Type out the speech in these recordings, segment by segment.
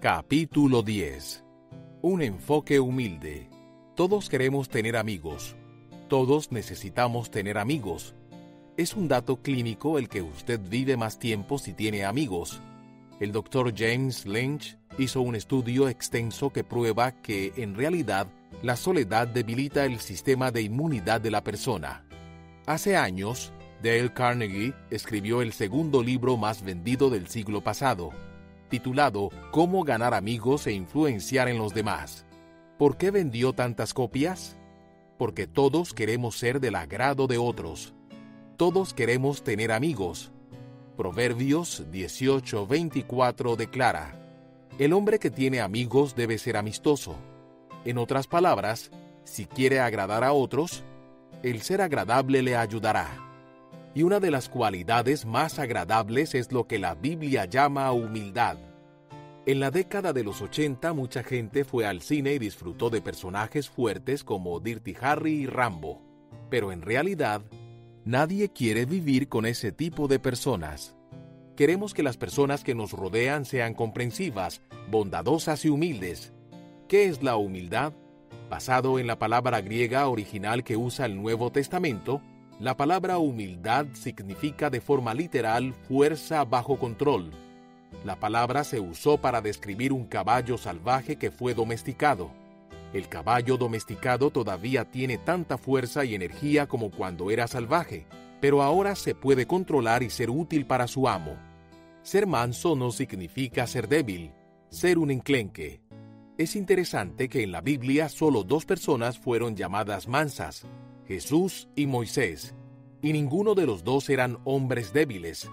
Capítulo 10. Un enfoque humilde. Todos queremos tener amigos. Todos necesitamos tener amigos. Es un dato clínico el que usted vive más tiempo si tiene amigos. El Dr. James Lynch hizo un estudio extenso que prueba que, en realidad, la soledad debilita el sistema de inmunidad de la persona. Hace años, Dale Carnegie escribió el segundo libro más vendido del siglo pasado, titulado Cómo ganar amigos e influenciar en los demás. ¿Por qué vendió tantas copias? Porque todos queremos ser del agrado de otros. Todos queremos tener amigos. Proverbios 18:24 declara: el hombre que tiene amigos debe ser amistoso. En otras palabras, si quiere agradar a otros, el ser agradable le ayudará. Y una de las cualidades más agradables es lo que la Biblia llama humildad. En la década de los 80, mucha gente fue al cine y disfrutó de personajes fuertes como Dirty Harry y Rambo. Pero en realidad, nadie quiere vivir con ese tipo de personas. Queremos que las personas que nos rodean sean comprensivas, bondadosas y humildes. ¿Qué es la humildad? Basado en la palabra griega original que usa el Nuevo Testamento, la palabra humildad significa de forma literal fuerza bajo control. La palabra se usó para describir un caballo salvaje que fue domesticado. El caballo domesticado todavía tiene tanta fuerza y energía como cuando era salvaje, pero ahora se puede controlar y ser útil para su amo. Ser manso no significa ser débil, ser un enclenque. Es interesante que en la Biblia solo dos personas fueron llamadas mansas: Jesús y Moisés, y ninguno de los dos eran hombres débiles.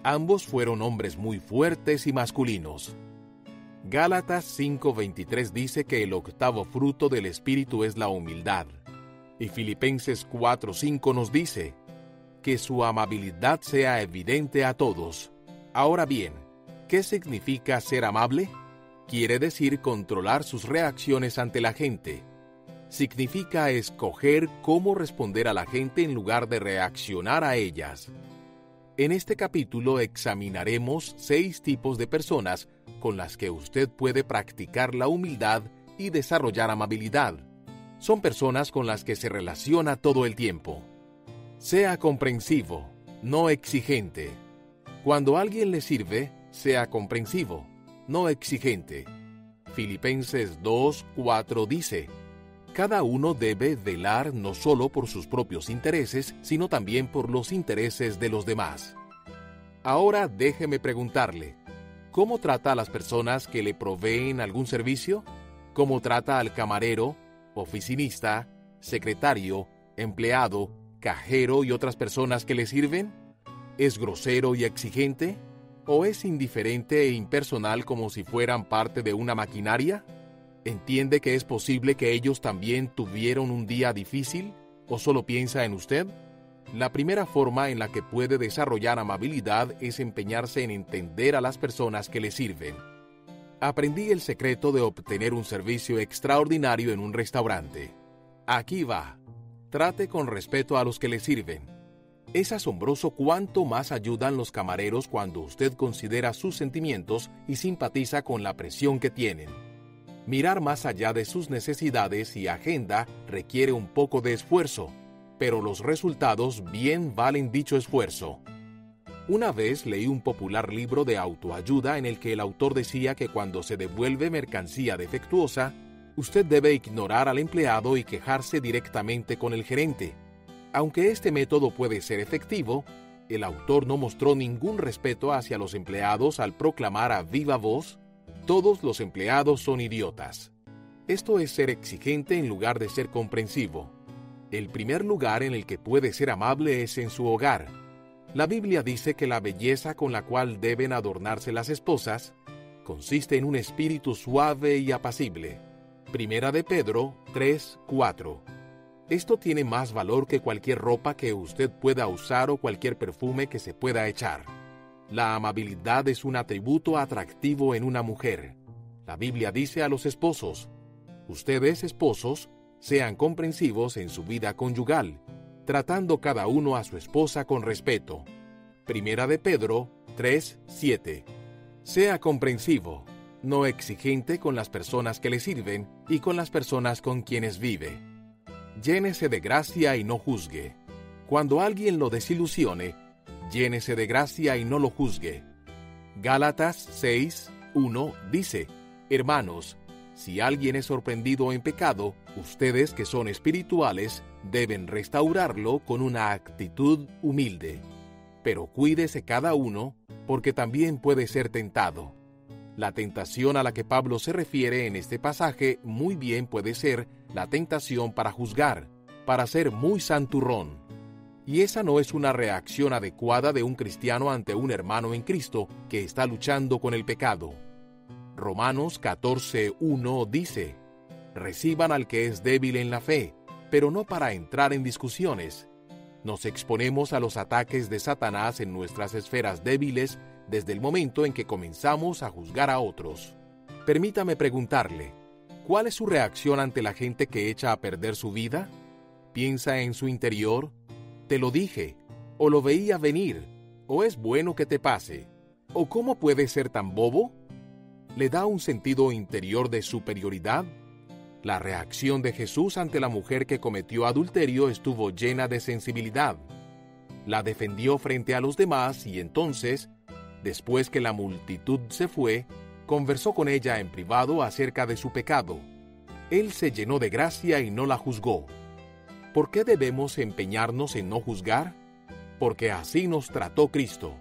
Ambos fueron hombres muy fuertes y masculinos. Gálatas 5:23 dice que el octavo fruto del Espíritu es la humildad. Y Filipenses 4:5 nos dice que su amabilidad sea evidente a todos. Ahora bien, ¿qué significa ser amable? Quiere decir controlar sus reacciones ante la gente. Significa escoger cómo responder a la gente en lugar de reaccionar a ellas. En este capítulo examinaremos 6 tipos de personas con las que usted puede practicar la humildad y desarrollar amabilidad. Son personas con las que se relaciona todo el tiempo. Sea comprensivo, no exigente. Cuando alguien le sirve, sea comprensivo, no exigente. Filipenses 2:4 dice: cada uno debe velar no solo por sus propios intereses, sino también por los intereses de los demás. Ahora déjeme preguntarle, ¿cómo trata a las personas que le proveen algún servicio? ¿Cómo trata al camarero, oficinista, secretario, empleado, cajero y otras personas que le sirven? ¿Es grosero y exigente? ¿O es indiferente e impersonal como si fueran parte de una maquinaria? ¿Entiende que es posible que ellos también tuvieron un día difícil? ¿O solo piensa en usted? La primera forma en la que puede desarrollar amabilidad es empeñarse en entender a las personas que le sirven. Aprendí el secreto de obtener un servicio extraordinario en un restaurante. Aquí va. Trate con respeto a los que le sirven. Es asombroso cuánto más ayudan los camareros cuando usted considera sus sentimientos y simpatiza con la presión que tienen. Mirar más allá de sus necesidades y agenda requiere un poco de esfuerzo, pero los resultados bien valen dicho esfuerzo. Una vez leí un popular libro de autoayuda en el que el autor decía que cuando se devuelve mercancía defectuosa, usted debe ignorar al empleado y quejarse directamente con el gerente. Aunque este método puede ser efectivo, el autor no mostró ningún respeto hacia los empleados al proclamar a viva voz: todos los empleados son idiotas. Esto es ser exigente en lugar de ser comprensivo. El primer lugar en el que puede ser amable es en su hogar. La Biblia dice que la belleza con la cual deben adornarse las esposas consiste en un espíritu suave y apacible. Primera de Pedro 3:4. Esto tiene más valor que cualquier ropa que usted pueda usar o cualquier perfume que se pueda echar. La amabilidad es un atributo atractivo en una mujer. La Biblia dice a los esposos: ustedes, esposos, sean comprensivos en su vida conyugal, tratando cada uno a su esposa con respeto. Primera de Pedro 3:7. Sea comprensivo. no exigente con las personas que le sirven y con las personas con quienes vive. Llénese de gracia y no juzgue. Cuando alguien lo desilusione, llénese de gracia y no lo juzgue. Gálatas 6:1 dice: Hermanos, si alguien es sorprendido en pecado, ustedes que son espirituales deben restaurarlo con una actitud humilde. Pero cuídese cada uno, porque también puede ser tentado. La tentación a la que Pablo se refiere en este pasaje muy bien puede ser la tentación para juzgar, para ser muy santurrón. Y esa no es una reacción adecuada de un cristiano ante un hermano en Cristo que está luchando con el pecado. Romanos 14:1 dice: Reciban al que es débil en la fe, pero no para entrar en discusiones. Nos exponemos a los ataques de Satanás en nuestras esferas débiles desde el momento en que comenzamos a juzgar a otros. Permítame preguntarle, ¿cuál es su reacción ante la gente que echa a perder su vida? ¿Piensa en su interior? ¿Te lo dije? ¿O lo veía venir? ¿O es bueno que te pase? ¿O cómo puede ser tan bobo? ¿Le da un sentido interior de superioridad? La reacción de Jesús ante la mujer que cometió adulterio estuvo llena de sensibilidad. La defendió frente a los demás y entonces, después que la multitud se fue, conversó con ella en privado acerca de su pecado. Él se llenó de gracia y no la juzgó. ¿Por qué debemos empeñarnos en no juzgar? Porque así nos trató Cristo.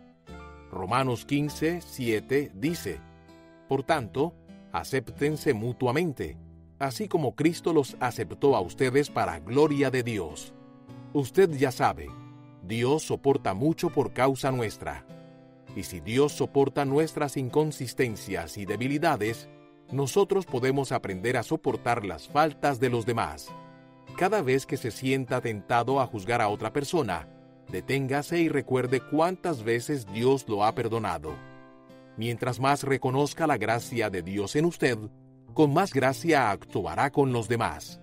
Romanos 15:7 dice: Por tanto, acéptense mutuamente, así como Cristo los aceptó a ustedes para gloria de Dios. Usted ya sabe, Dios soporta mucho por causa nuestra. Y si Dios soporta nuestras inconsistencias y debilidades, nosotros podemos aprender a soportar las faltas de los demás. Cada vez que se sienta tentado a juzgar a otra persona, deténgase y recuerde cuántas veces Dios lo ha perdonado. Mientras más reconozca la gracia de Dios en usted, con más gracia actuará con los demás.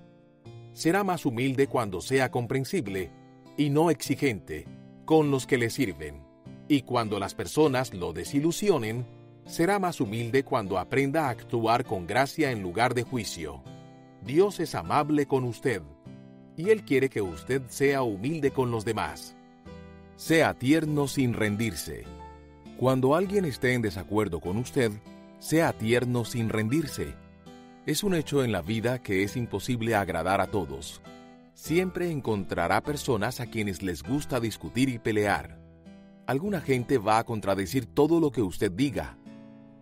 Será más humilde cuando sea comprensible y no exigente con los que le sirven. Y cuando las personas lo desilusionen, será más humilde cuando aprenda a actuar con gracia en lugar de juicio. Dios es amable con usted, y Él quiere que usted sea humilde con los demás. Sea tierno sin rendirse. Cuando alguien esté en desacuerdo con usted, sea tierno sin rendirse. Es un hecho en la vida que es imposible agradar a todos. Siempre encontrará personas a quienes les gusta discutir y pelear. Alguna gente va a contradecir todo lo que usted diga.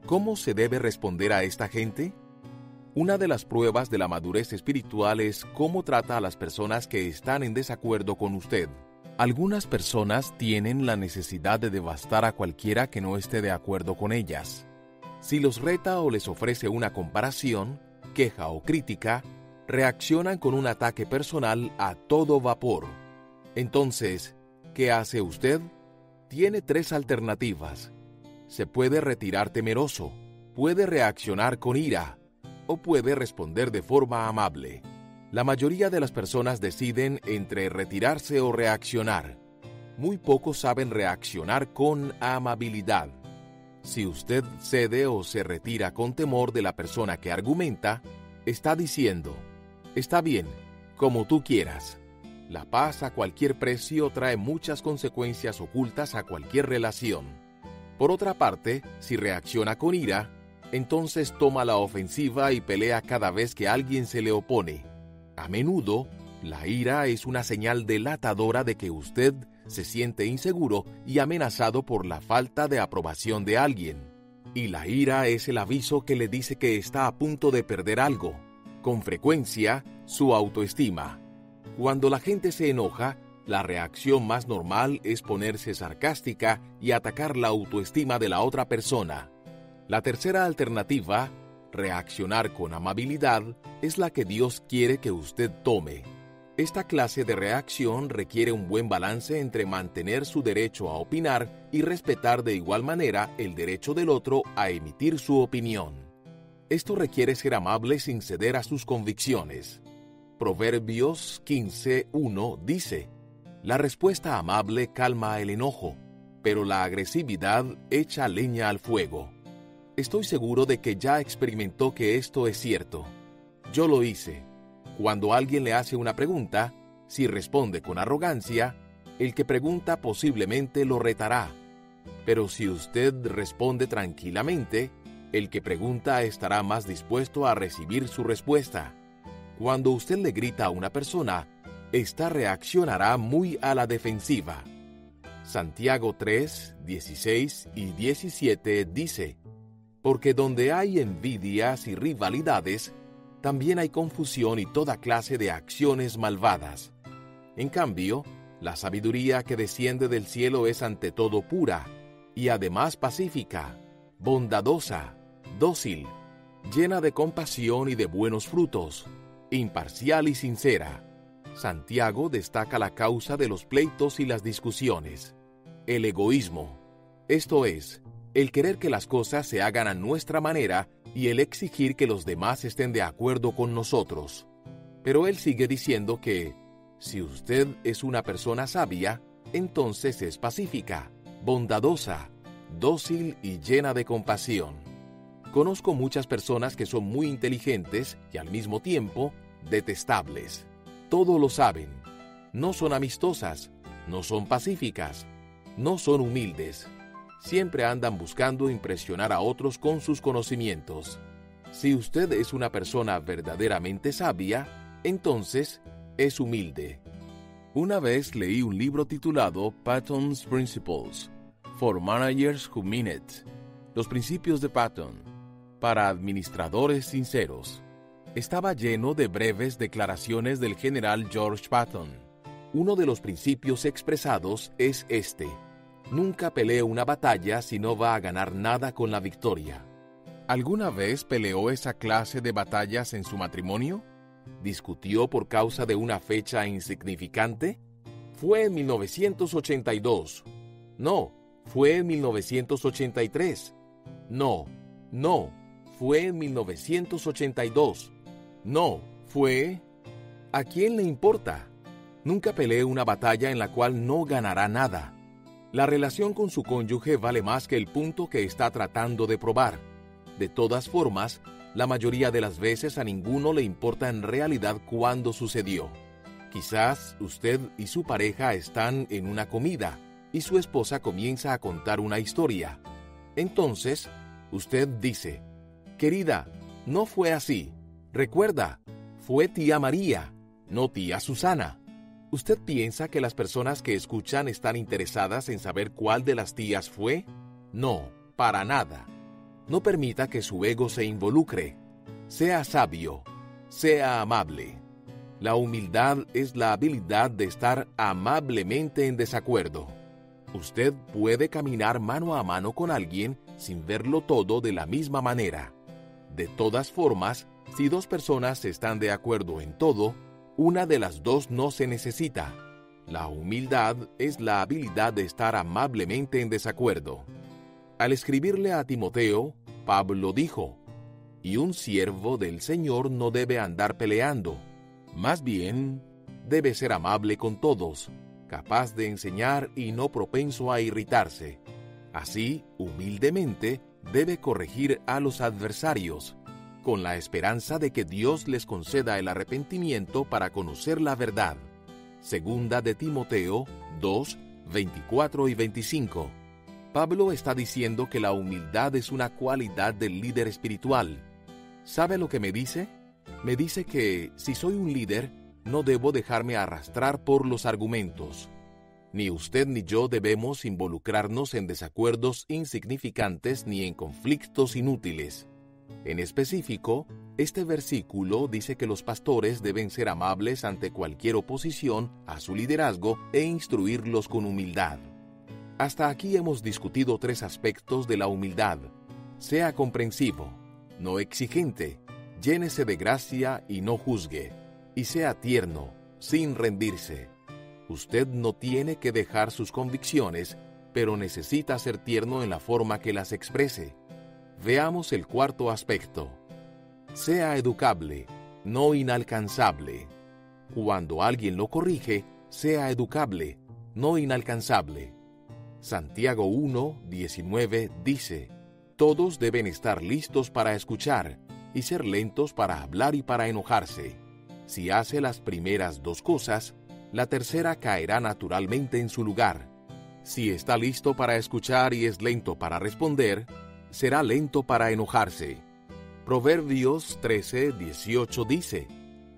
¿Cómo se debe responder a esta gente? Una de las pruebas de la madurez espiritual es cómo trata a las personas que están en desacuerdo con usted. Algunas personas tienen la necesidad de devastar a cualquiera que no esté de acuerdo con ellas. Si los reta o les ofrece una comparación, queja o crítica, reaccionan con un ataque personal a todo vapor. Entonces, ¿qué hace usted? Tiene 3 alternativas. Se puede retirar temeroso, puede reaccionar con ira, o puede responder de forma amable. La mayoría de las personas deciden entre retirarse o reaccionar. Muy pocos saben reaccionar con amabilidad. Si usted cede o se retira con temor de la persona que argumenta, está diciendo: está bien, como tú quieras. La paz a cualquier precio trae muchas consecuencias ocultas a cualquier relación. Por otra parte, si reacciona con ira, entonces toma la ofensiva y pelea cada vez que alguien se le opone. A menudo, la ira es una señal delatadora de que usted se siente inseguro y amenazado por la falta de aprobación de alguien. Y la ira es el aviso que le dice que está a punto de perder algo, con frecuencia, su autoestima. Cuando la gente se enoja, la reacción más normal es ponerse sarcástica y atacar la autoestima de la otra persona. La tercera alternativa, reaccionar con amabilidad, es la que Dios quiere que usted tome. Esta clase de reacción requiere un buen balance entre mantener su derecho a opinar y respetar de igual manera el derecho del otro a emitir su opinión. Esto requiere ser amable sin ceder a sus convicciones. Proverbios 15:1 dice: la respuesta amable calma el enojo, pero la agresividad echa leña al fuego. Estoy seguro de que ya experimentó que esto es cierto. Yo lo hice. Cuando alguien le hace una pregunta, si responde con arrogancia, el que pregunta posiblemente lo retará. Pero si usted responde tranquilamente, el que pregunta estará más dispuesto a recibir su respuesta. Cuando usted le grita a una persona, ésta reaccionará muy a la defensiva. Santiago 3, 16 y 17 dice: porque donde hay envidias y rivalidades, también hay confusión y toda clase de acciones malvadas. En cambio, la sabiduría que desciende del cielo es ante todo pura, y además pacífica, bondadosa, dócil, llena de compasión y de buenos frutos, imparcial y sincera. Santiago destaca la causa de los pleitos y las discusiones: el egoísmo, esto es, el querer que las cosas se hagan a nuestra manera y el exigir que los demás estén de acuerdo con nosotros. Pero él sigue diciendo que, si usted es una persona sabia, entonces es pacífica, bondadosa, dócil y llena de compasión. Conozco muchas personas que son muy inteligentes y al mismo tiempo detestables. Todo lo saben. No son amistosas, no son pacíficas, no son humildes. Siempre andan buscando impresionar a otros con sus conocimientos. Si usted es una persona verdaderamente sabia, entonces es humilde. Una vez leí un libro titulado Patton's Principles for Managers Who Mean It, los principios de Patton, para administradores sinceros. Estaba lleno de breves declaraciones del general George Patton. Uno de los principios expresados es este: nunca pelee una batalla si no va a ganar nada con la victoria. ¿Alguna vez peleó esa clase de batallas en su matrimonio? ¿Discutió por causa de una fecha insignificante? Fue en 1982. No, fue en 1983. No, fue en 1982. No, fue... ¿A quién le importa? Nunca pelee una batalla en la cual no ganará nada. La relación con su cónyuge vale más que el punto que está tratando de probar. De todas formas, la mayoría de las veces a ninguno le importa en realidad cuándo sucedió. Quizás usted y su pareja están en una comida y su esposa comienza a contar una historia. Entonces, usted dice: querida, no fue así. Recuerda, fue tía María, no tía Susana. ¿Usted piensa que las personas que escuchan están interesadas en saber cuál de las tías fue? No, para nada. No permita que su ego se involucre. Sea sabio, sea amable. La humildad es la habilidad de estar amablemente en desacuerdo. Usted puede caminar mano a mano con alguien sin verlo todo de la misma manera. De todas formas, si dos personas están de acuerdo en todo, una de las dos no se necesita. La humildad es la habilidad de estar amablemente en desacuerdo. Al escribirle a Timoteo, Pablo dijo: y un siervo del Señor no debe andar peleando. Más bien, debe ser amable con todos, capaz de enseñar y no propenso a irritarse. Así, humildemente, debe corregir a los adversarios, con la esperanza de que Dios les conceda el arrepentimiento para conocer la verdad. Segunda de Timoteo 2, 24 y 25. Pablo está diciendo que la humildad es una cualidad del líder espiritual. ¿Sabe lo que me dice? Me dice que, si soy un líder, no debo dejarme arrastrar por los argumentos. Ni usted ni yo debemos involucrarnos en desacuerdos insignificantes ni en conflictos inútiles. En específico, este versículo dice que los pastores deben ser amables ante cualquier oposición a su liderazgo e instruirlos con humildad. Hasta aquí hemos discutido 3 aspectos de la humildad. Sea comprensivo, no exigente, llénese de gracia y no juzgue, y sea tierno, sin rendirse. Usted no tiene que dejar sus convicciones, pero necesita ser tierno en la forma que las exprese. Veamos el 4º aspecto. Sea educable, no inalcanzable. Cuando alguien lo corrige, sea educable, no inalcanzable. Santiago 1, 19 dice: Todos deben estar listos para escuchar y ser lentos para hablar y para enojarse. Si hace las primeras dos cosas, la tercera caerá naturalmente en su lugar. Si está listo para escuchar y es lento para responder, será lento para enojarse. Proverbios 13:18 dice: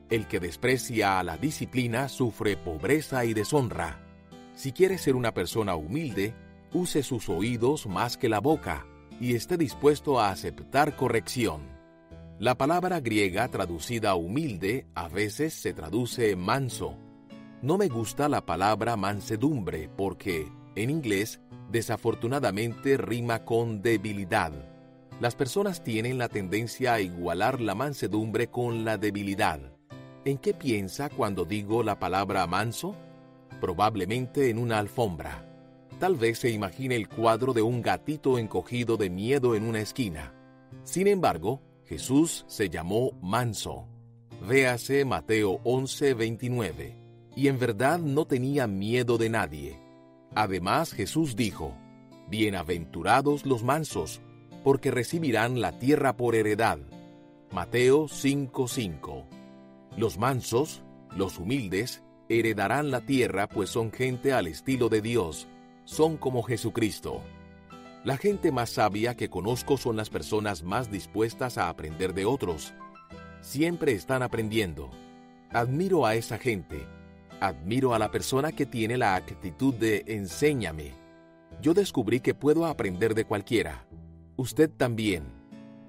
El que desprecia a la disciplina sufre pobreza y deshonra. Si quiere ser una persona humilde, use sus oídos más que la boca y esté dispuesto a aceptar corrección. La palabra griega traducida humilde a veces se traduce manso. No me gusta la palabra mansedumbre porque, en inglés, desafortunadamente rima con debilidad. Las personas tienen la tendencia a igualar la mansedumbre con la debilidad. ¿En qué piensa cuando digo la palabra manso? Probablemente en una alfombra. Tal vez se imagine el cuadro de un gatito encogido de miedo en una esquina. Sin embargo, Jesús se llamó manso. Véase Mateo 11:29. Y en verdad no tenía miedo de nadie. Además, Jesús dijo: Bienaventurados los mansos, porque recibirán la tierra por heredad. Mateo 5:5. Los mansos, los humildes, heredarán la tierra, pues son gente al estilo de Dios. Son como Jesucristo. La gente más sabia que conozco son las personas más dispuestas a aprender de otros. Siempre están aprendiendo. Admiro a esa gente. Admiro a la persona que tiene la actitud de enséñame. Yo descubrí que puedo aprender de cualquiera. Usted también.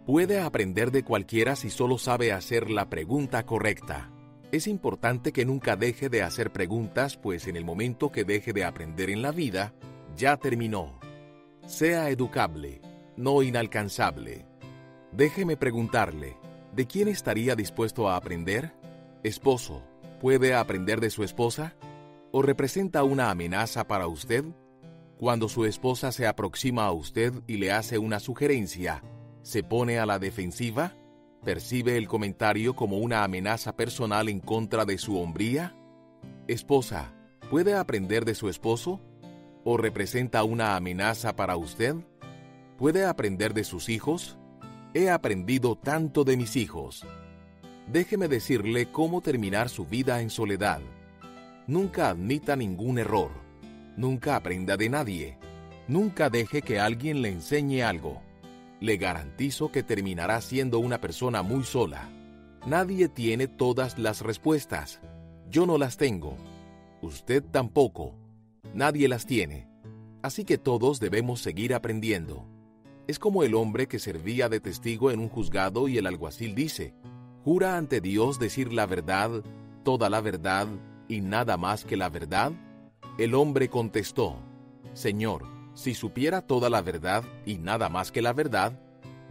Puede aprender de cualquiera si solo sabe hacer la pregunta correcta. Es importante que nunca deje de hacer preguntas, pues en el momento que deje de aprender en la vida, ya terminó. Sea educable, no inalcanzable. Déjeme preguntarle, ¿de quién estaría dispuesto a aprender? Esposo, ¿puede aprender de su esposa? ¿O representa una amenaza para usted? Cuando su esposa se aproxima a usted y le hace una sugerencia, ¿se pone a la defensiva? ¿Percibe el comentario como una amenaza personal en contra de su hombría? Esposa, ¿puede aprender de su esposo? ¿O representa una amenaza para usted? ¿Puede aprender de sus hijos? He aprendido tanto de mis hijos. Déjeme decirle cómo terminar su vida en soledad. Nunca admita ningún error. Nunca aprenda de nadie. Nunca deje que alguien le enseñe algo. Le garantizo que terminará siendo una persona muy sola. Nadie tiene todas las respuestas. Yo no las tengo. Usted tampoco. Nadie las tiene. Así que todos debemos seguir aprendiendo. Es como el hombre que servía de testigo en un juzgado y el alguacil dice: ¿Jura ante Dios decir la verdad, toda la verdad y nada más que la verdad? El hombre contestó: Señor, si supiera toda la verdad y nada más que la verdad,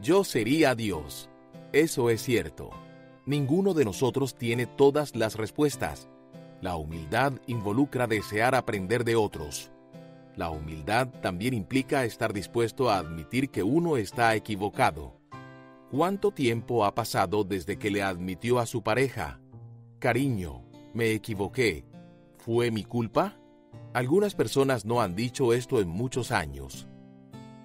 yo sería Dios. Eso es cierto. Ninguno de nosotros tiene todas las respuestas. La humildad involucra desear aprender de otros. La humildad también implica estar dispuesto a admitir que uno está equivocado. ¿Cuánto tiempo ha pasado desde que le admitió a su pareja? Cariño, me equivoqué. ¿Fue mi culpa? Algunas personas no han dicho esto en muchos años.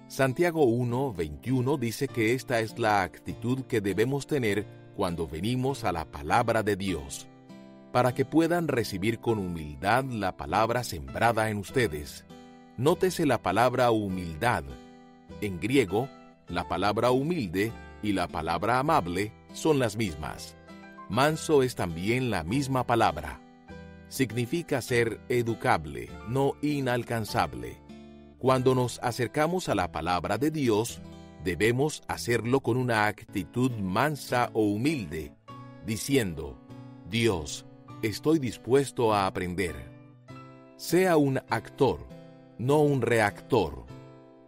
Santiago 1:21 dice que esta es la actitud que debemos tener cuando venimos a la palabra de Dios, para que puedan recibir con humildad la palabra sembrada en ustedes. Nótese la palabra humildad. En griego, la palabra humilde y la palabra amable son las mismas. Manso es también la misma palabra. Significa ser educable, no inalcanzable. Cuando nos acercamos a la palabra de Dios, debemos hacerlo con una actitud mansa o humilde, diciendo: Dios, estoy dispuesto a aprender. Sea un actor, no un reactor.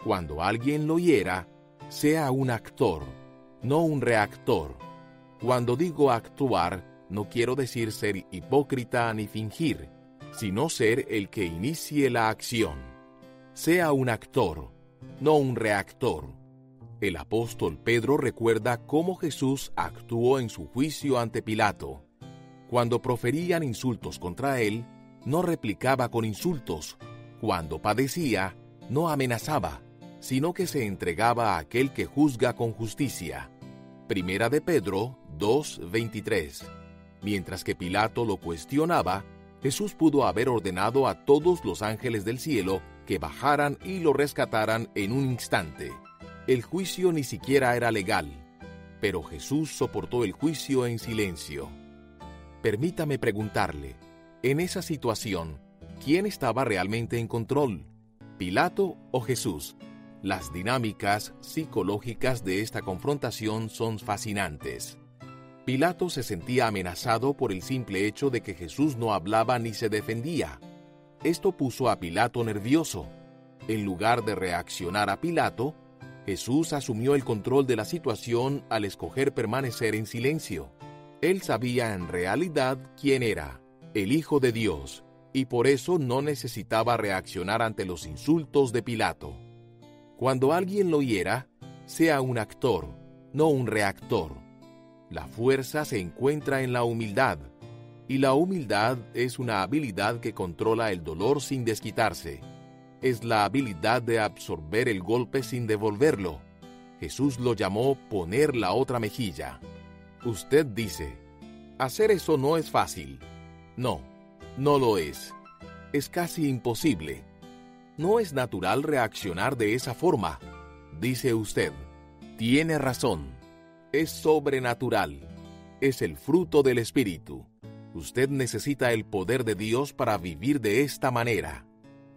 Cuando alguien lo hiera, sea un actor, no un reactor. Cuando digo actuar, no quiero decir ser hipócrita ni fingir, sino ser el que inicie la acción. Sea un actor, no un reactor. El apóstol Pedro recuerda cómo Jesús actuó en su juicio ante Pilato. Cuando proferían insultos contra él, no replicaba con insultos. Cuando padecía, no amenazaba. sino que se entregaba a aquel que juzga con justicia. Primera de Pedro 2:23. Mientras que Pilato lo cuestionaba, Jesús pudo haber ordenado a todos los ángeles del cielo que bajaran y lo rescataran en un instante. El juicio ni siquiera era legal, pero Jesús soportó el juicio en silencio. Permítame preguntarle, en esa situación, ¿quién estaba realmente en control? ¿Pilato o Jesús? Las dinámicas psicológicas de esta confrontación son fascinantes. Pilato se sentía amenazado por el simple hecho de que Jesús no hablaba ni se defendía. Esto puso a Pilato nervioso. En lugar de reaccionar a Pilato, Jesús asumió el control de la situación al escoger permanecer en silencio. Él sabía en realidad quién era, el Hijo de Dios, y por eso no necesitaba reaccionar ante los insultos de Pilato. Cuando alguien lo hiera, sea un actor, no un reactor. La fuerza se encuentra en la humildad, y la humildad es una habilidad que controla el dolor sin desquitarse. Es la habilidad de absorber el golpe sin devolverlo. Jesús lo llamó poner la otra mejilla. Usted dice, hacer eso no es fácil. No, no lo es. Es casi imposible. No es natural reaccionar de esa forma, dice usted. Tiene razón. Es sobrenatural. Es el fruto del Espíritu. Usted necesita el poder de Dios para vivir de esta manera.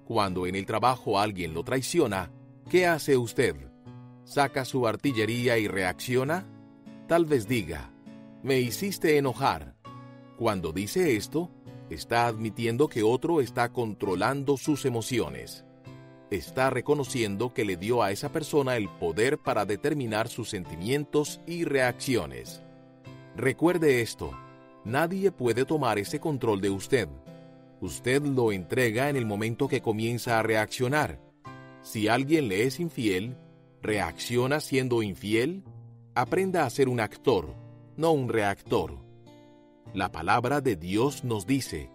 Cuando en el trabajo alguien lo traiciona, ¿qué hace usted? ¿Saca su artillería y reacciona? Tal vez diga, me hiciste enojar. Cuando dice esto, está admitiendo que otro está controlando sus emociones. Está reconociendo que le dio a esa persona el poder para determinar sus sentimientos y reacciones. Recuerde esto, nadie puede tomar ese control de usted. Usted lo entrega en el momento que comienza a reaccionar. Si alguien le es infiel, ¿reacciona siendo infiel? Aprenda a ser un actor, no un reactor. La palabra de Dios nos dice,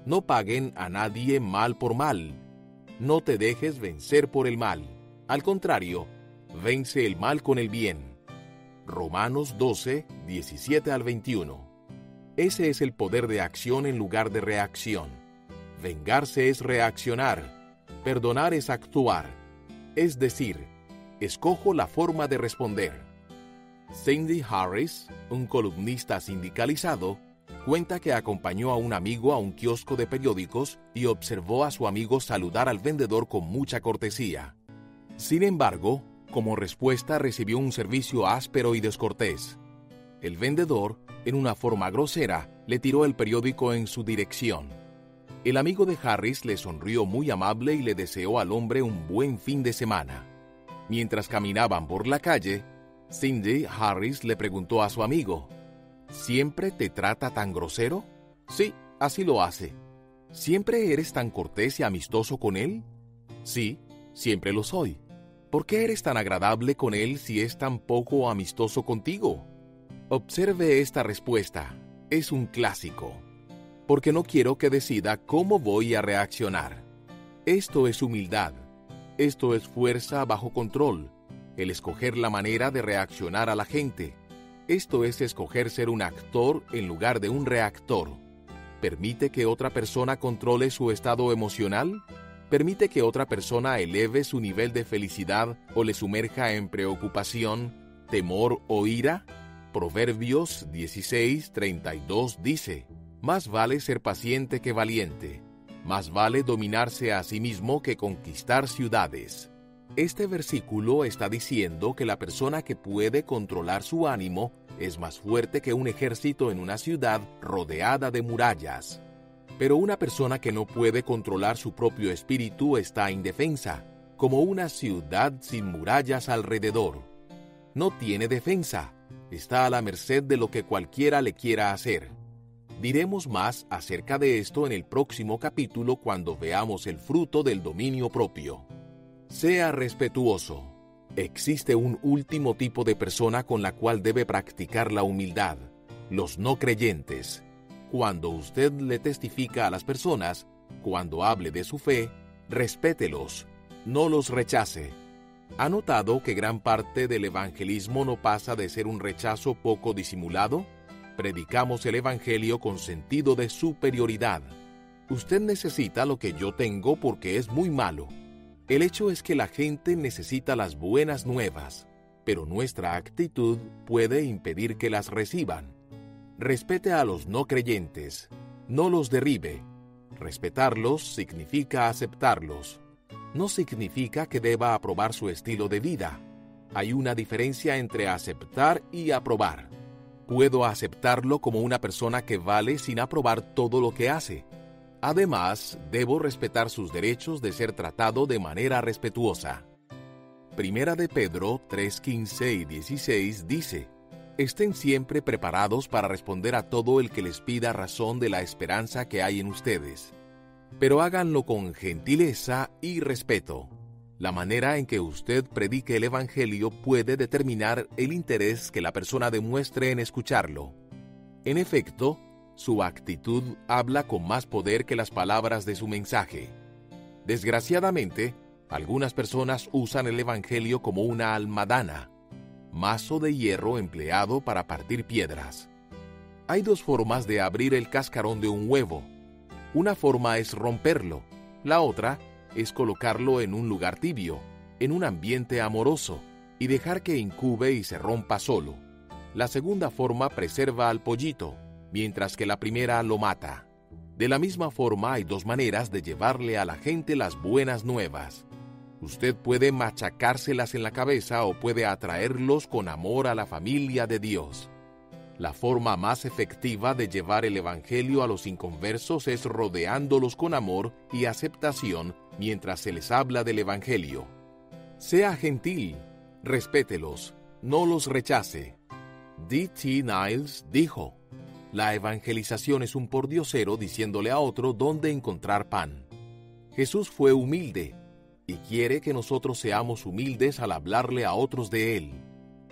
no paguen a nadie mal por mal. No te dejes vencer por el mal. Al contrario, vence el mal con el bien. Romanos 12, 17 al 21. Ese es el poder de acción en lugar de reacción. Vengarse es reaccionar. Perdonar es actuar. Es decir, escojo la forma de responder. Cindy Harris, un columnista sindicalizado, cuenta que acompañó a un amigo a un kiosco de periódicos y observó a su amigo saludar al vendedor con mucha cortesía. Sin embargo, como respuesta recibió un servicio áspero y descortés. El vendedor, en una forma grosera, le tiró el periódico en su dirección. El amigo de Harris le sonrió muy amable y le deseó al hombre un buen fin de semana. Mientras caminaban por la calle, Cindy Harris le preguntó a su amigo, ¿siempre te trata tan grosero? Sí, así lo hace. ¿Siempre eres tan cortés y amistoso con él? Sí, siempre lo soy. ¿Por qué eres tan agradable con él si es tan poco amistoso contigo? Observe esta respuesta. Es un clásico. Porque no quiero que decida cómo voy a reaccionar. Esto es humildad. Esto es fuerza bajo control. El escoger la manera de reaccionar a la gente. Esto es escoger ser un actor en lugar de un reactor. ¿Permite que otra persona controle su estado emocional? ¿Permite que otra persona eleve su nivel de felicidad o le sumerja en preocupación, temor o ira? Proverbios 16:32 dice, más vale ser paciente que valiente. Más vale dominarse a sí mismo que conquistar ciudades. Este versículo está diciendo que la persona que puede controlar su ánimo es más fuerte que un ejército en una ciudad rodeada de murallas. Pero una persona que no puede controlar su propio espíritu está indefensa, como una ciudad sin murallas alrededor. No tiene defensa, está a la merced de lo que cualquiera le quiera hacer. Diremos más acerca de esto en el próximo capítulo cuando veamos el fruto del dominio propio. Sea respetuoso. Existe un último tipo de persona con la cual debe practicar la humildad: los no creyentes. Cuando usted le testifica a las personas, cuando hable de su fe, respételos, no los rechace. ¿Ha notado que gran parte del evangelismo no pasa de ser un rechazo poco disimulado? Predicamos el evangelio con sentido de superioridad. Usted necesita lo que yo tengo porque es muy malo. El hecho es que la gente necesita las buenas nuevas, pero nuestra actitud puede impedir que las reciban. Respete a los no creyentes, no los derribe. Respetarlos significa aceptarlos. No significa que deba aprobar su estilo de vida. Hay una diferencia entre aceptar y aprobar. Puedo aceptarlo como una persona que vale sin aprobar todo lo que hace. Además, debo respetar sus derechos de ser tratado de manera respetuosa. Primera de Pedro 3:15 y 16 dice: Estén siempre preparados para responder a todo el que les pida razón de la esperanza que hay en ustedes. Pero háganlo con gentileza y respeto. La manera en que usted predique el Evangelio puede determinar el interés que la persona demuestre en escucharlo. En efecto, su actitud habla con más poder que las palabras de su mensaje. Desgraciadamente, algunas personas usan el Evangelio como una almadana, mazo de hierro empleado para partir piedras. Hay dos formas de abrir el cascarón de un huevo. Una forma es romperlo, la otra es colocarlo en un lugar tibio, en un ambiente amoroso, y dejar que incube y se rompa solo. La segunda forma preserva al pollito, mientras que la primera lo mata. De la misma forma, hay dos maneras de llevarle a la gente las buenas nuevas. Usted puede machacárselas en la cabeza o puede atraerlos con amor a la familia de Dios. La forma más efectiva de llevar el Evangelio a los inconversos es rodeándolos con amor y aceptación mientras se les habla del Evangelio. Sea gentil, respételos, no los rechace. D.T. Niles dijo: la evangelización es un pordiosero diciéndole a otro dónde encontrar pan. Jesús fue humilde y quiere que nosotros seamos humildes al hablarle a otros de Él.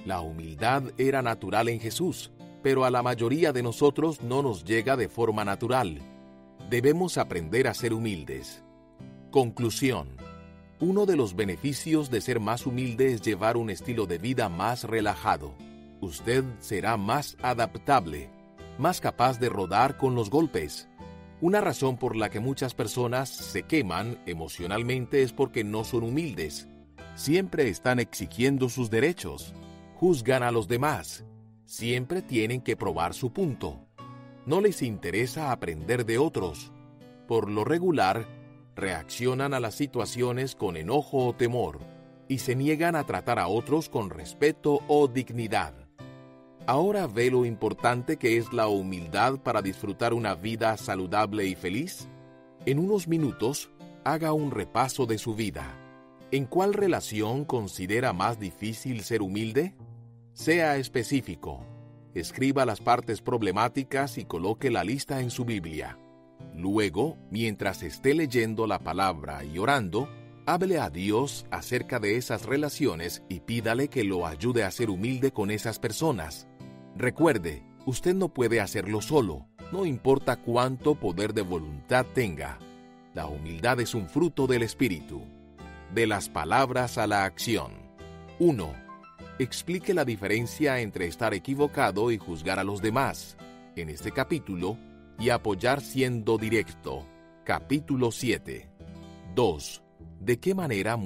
La humildad era natural en Jesús, pero a la mayoría de nosotros no nos llega de forma natural. Debemos aprender a ser humildes. Conclusión: uno de los beneficios de ser más humilde es llevar un estilo de vida más relajado. Usted será más adaptable, más capaz de rodar con los golpes. Una razón por la que muchas personas se queman emocionalmente es porque no son humildes. Siempre están exigiendo sus derechos. Juzgan a los demás. Siempre tienen que probar su punto. No les interesa aprender de otros. Por lo regular, reaccionan a las situaciones con enojo o temor y se niegan a tratar a otros con respeto o dignidad. ¿Ahora ve lo importante que es la humildad para disfrutar una vida saludable y feliz? En unos minutos, haga un repaso de su vida. ¿En cuál relación considera más difícil ser humilde? Sea específico. Escriba las partes problemáticas y coloque la lista en su Biblia. Luego, mientras esté leyendo la palabra y orando, hable a Dios acerca de esas relaciones y pídale que lo ayude a ser humilde con esas personas. Recuerde, usted no puede hacerlo solo, no importa cuánto poder de voluntad tenga. La humildad es un fruto del Espíritu. De las palabras a la acción. 1. Explique la diferencia entre estar equivocado y juzgar a los demás, en este capítulo, y apoyar siendo directo, capítulo 7. 2. ¿De qué manera